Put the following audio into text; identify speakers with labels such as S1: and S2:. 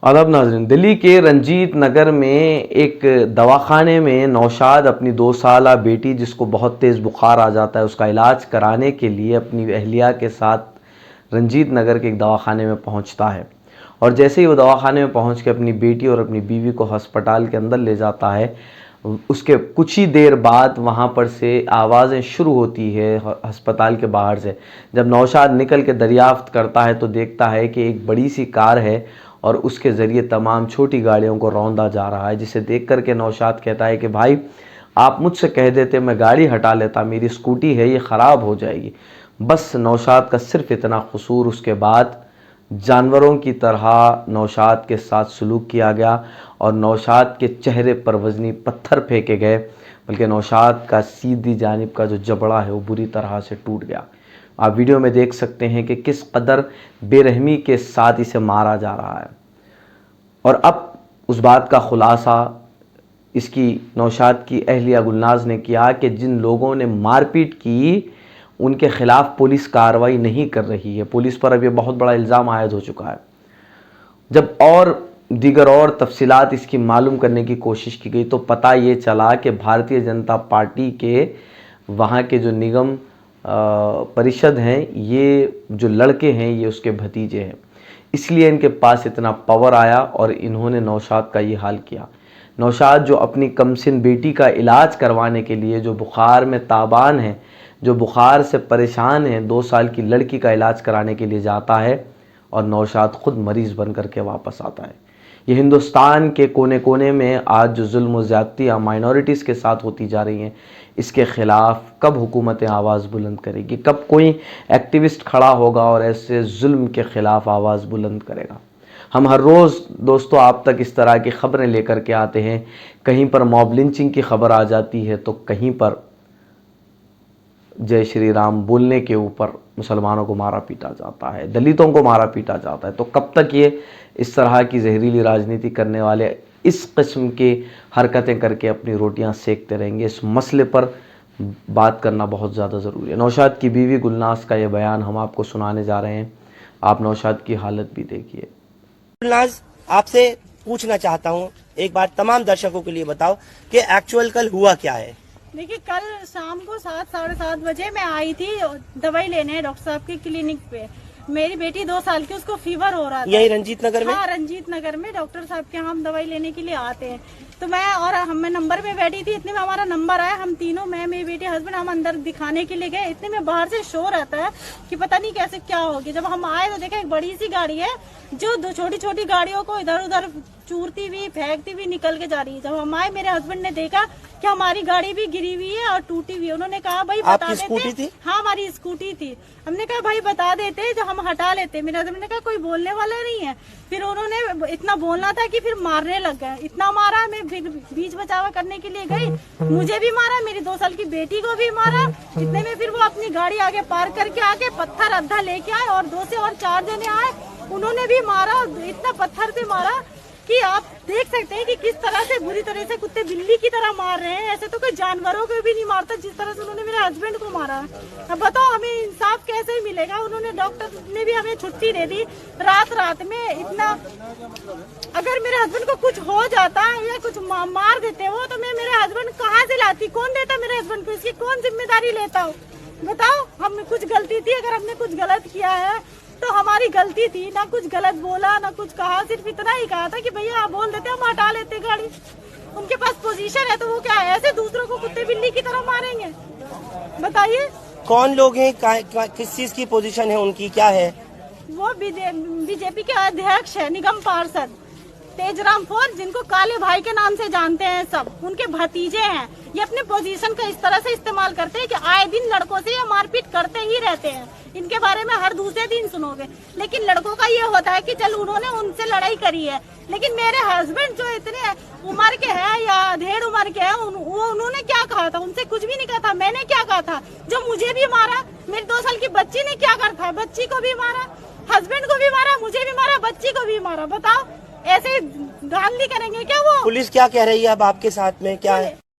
S1: आदाब नाज़रीन, दिल्ली के रंजीत नगर में एक दवाखाने में नौशाद अपनी 2 साला बेटी जिसको बहुत तेज़ बुखार आ जाता है उसका इलाज कराने के लिए अपनी अहलिया के साथ रंजीत नगर के एक दवाखाने में पहुंचता है। और जैसे ही वो दवाखाने में पहुंच के अपनी बेटी और अपनी बीवी को अस्पताल के अंदर ले जाता है, उसके कुछ ही देर बाद वहाँ पर से आवाज़ें शुरू होती है अस्पताल के बाहर से। जब नौशाद निकल के दरियाफ्त करता है तो देखता है कि एक बड़ी सी कार है और उसके ज़रिए तमाम छोटी गाड़ियों को रौंदा जा रहा है, जिसे देख कर के नौशाद कहता है कि भाई आप मुझसे कह देते मैं गाड़ी हटा लेता, मेरी स्कूटी है ये ख़राब हो जाएगी। बस नौशाद का सिर्फ इतना कसूर, उसके बाद जानवरों की तरह नौशाद के साथ सलूक किया गया और नौशाद के चेहरे पर वज़नी पत्थर फेंके गए, बल्कि नौशाद का सीधी जानिब का जो जबड़ा है वो बुरी तरह से टूट गया। आप वीडियो में देख सकते हैं कि किस कदर बेरहमी के साथ इसे मारा जा रहा है। और अब उस बात का खुलासा इसकी नौशाद की अहलिया गुलनाज ने किया कि जिन लोगों ने मारपीट की उनके ख़िलाफ़ पुलिस कार्रवाई नहीं कर रही है। पुलिस पर अब ये बहुत बड़ा इल्ज़ाम आयद हो चुका है। जब और दीगर और तफसीलात इसकी मालूम करने की कोशिश की गई तो पता ये चला कि भारतीय जनता पार्टी के वहाँ के जो निगम परिषद हैं, ये जो लड़के हैं ये उसके भतीजे हैं, इसलिए इनके पास इतना पावर आया और इन्होंने नौशाद का ये हाल किया। नौशाद जो अपनी कमसिन बेटी का इलाज करवाने के लिए, जो बुखार में ताबान है, जो बुखार से परेशान है, 2 साल की लड़की का इलाज कराने के लिए जाता है और नौशाद ख़ुद मरीज़ बन करके वापस आता है। ये हिंदुस्तान के कोने कोने में आज जो जुल्म व ज़्यादतियाँ माइनॉरिटीज़ के साथ होती जा रही हैं, इसके ख़िलाफ़ कब हुकूमतें आवाज़ बुलंद करेगी, कब कोई एक्टिविस्ट खड़ा होगा और ऐसे जुल्म के ख़िलाफ़ आवाज़ बुलंद करेगा। हम हर रोज़ दोस्तों आप तक इस तरह की ख़बरें लेकर के आते हैं। कहीं पर मॉब लिंचिंग की खबर आ जाती है तो कहीं पर जय श्री राम बोलने के ऊपर मुसलमानों को मारा पीटा जाता है, दलितों को मारा पीटा जाता है। तो कब तक ये इस तरह की जहरीली राजनीति करने वाले इस किस्म की हरकतें करके अपनी रोटियां सेकते रहेंगे? इस मसले पर बात करना बहुत ज़्यादा ज़रूरी है। नौशाद की बीवी गुलनाज का ये बयान हम आपको सुनाने जा रहे हैं। आप नौशाद की हालत भी देखिए।
S2: गुलनाज, आपसे पूछना चाहता हूँ, एक बार तमाम दर्शकों के लिए बताओ कि एक्चुअल कल हुआ क्या है।
S3: देखिए, कल शाम को 7 साढ़े 7 बजे मैं आई थी दवाई लेने डॉक्टर साहब की क्लिनिक पे। मेरी बेटी 2 साल की, उसको फीवर हो रहा था।
S2: यही रंजीत नगर में?
S3: हाँ, रंजीत नगर में डॉक्टर साहब के हम दवाई लेने के लिए आते हैं। तो मैं नंबर पे बैठी थी, इतने में हमारा नंबर आया। हम तीनों, मैं, मेरी बेटी, हस्बैंड, हम अंदर दिखाने के लिए गए। इतने में बाहर से शोर आता है कि पता नहीं कैसे क्या हो गया। जब हम आए तो देखा एक बड़ी सी गाड़ी है जो 2 छोटी छोटी गाड़ियों को इधर उधर चूरती हुई फेंकती हुई निकल के जा रही है। जब हम आए, मेरे हस्बैंड ने देखा कि हमारी गाड़ी भी गिरी हुई है और टूटी हुई है। उन्होंने कहा भाई बता देते।
S2: स्कूटी थी?
S3: हाँ, हमारी स्कूटी थी। हमने कहा भाई बता देते जो हम हटा लेते। मेरे हस्बैंड ने कहा कोई बोलने वाला नहीं है। फिर उन्होंने इतना बोलना था कि फिर मारने लग गए। इतना मारा, मैं फिर बीच बचाव करने के लिए गई, मुझे भी मारा, मेरी 2 साल की बेटी को भी मारा। इतने में फिर वो अपनी गाड़ी आगे पार्क करके आके पत्थर अद्धा लेके आए और 2 से और 4 जने आए, उन्होंने भी मारा। इतना पत्थर से मारा कि आप देख सकते हैं कि किस तरह से बुरी तरह से कुत्ते बिल्ली की तरह मार रहे हैं। ऐसे तो कोई जानवरों को भी नहीं मारता जिस तरह से उन्होंने मेरे हस्बैंड को मारा। अब बताओ हमें इंसाफ कैसे मिलेगा? उन्होंने, डॉक्टर ने भी हमें छुट्टी दे दी रात में। इतना, अगर मेरे हस्बैंड को कुछ हो जाता या कुछ मार देते हो तो मैं मेरे हस्बैंड कहाँ से लाती? कौन देता मेरे हस्बैंड को? इसकी कौन जिम्मेदारी लेता हो? बताओ, हमने कुछ गलती थी? अगर हमने कुछ गलत किया है तो हमारी गलती थी। ना कुछ गलत बोला, ना कुछ कहा, सिर्फ इतना ही कहा था कि भैया आप बोल देते, हम हटा लेते गाड़ी। उनके पास पोजीशन है तो वो क्या है, ऐसे दूसरों को कुत्ते बिल्ली की तरह मारेंगे? बताइए।
S2: कौन लोग हैं, किस चीज की पोजीशन है उनकी, क्या है? वो
S3: बीजेपी के अध्यक्ष है, निगम पार्षद तेजराम फोर, जिनको काले भाई के नाम से जानते हैं सब, उनके भतीजे हैं। ये अपने पोजीशन का इस तरह से इस्तेमाल करते हैं कि आए दिन लड़कों से ये मारपीट करते ही रहते हैं। इनके बारे में हर दूसरे दिन सुनोगे। लेकिन लड़कों का ये होता है कि चल उन्होंने उनसे लड़ाई करी है, लेकिन मेरे हस्बैंड जो इतने उम्र के हैं या 1.5 उम्र के हैं, उन्होंने क्या कहा था? उनसे कुछ भी नहीं कहा था। मैंने क्या कहा था? जो मुझे भी मारा, मेरी 2 साल की बच्ची ने क्या कर था? बच्ची को भी मारा, हस्बैंड को भी मारा, मुझे भी मारा, बच्ची को भी मारा। बताओ, ऐसे गाली करेंगे क्या वो?
S2: पुलिस क्या कह रही है अब आपके साथ में, क्या है?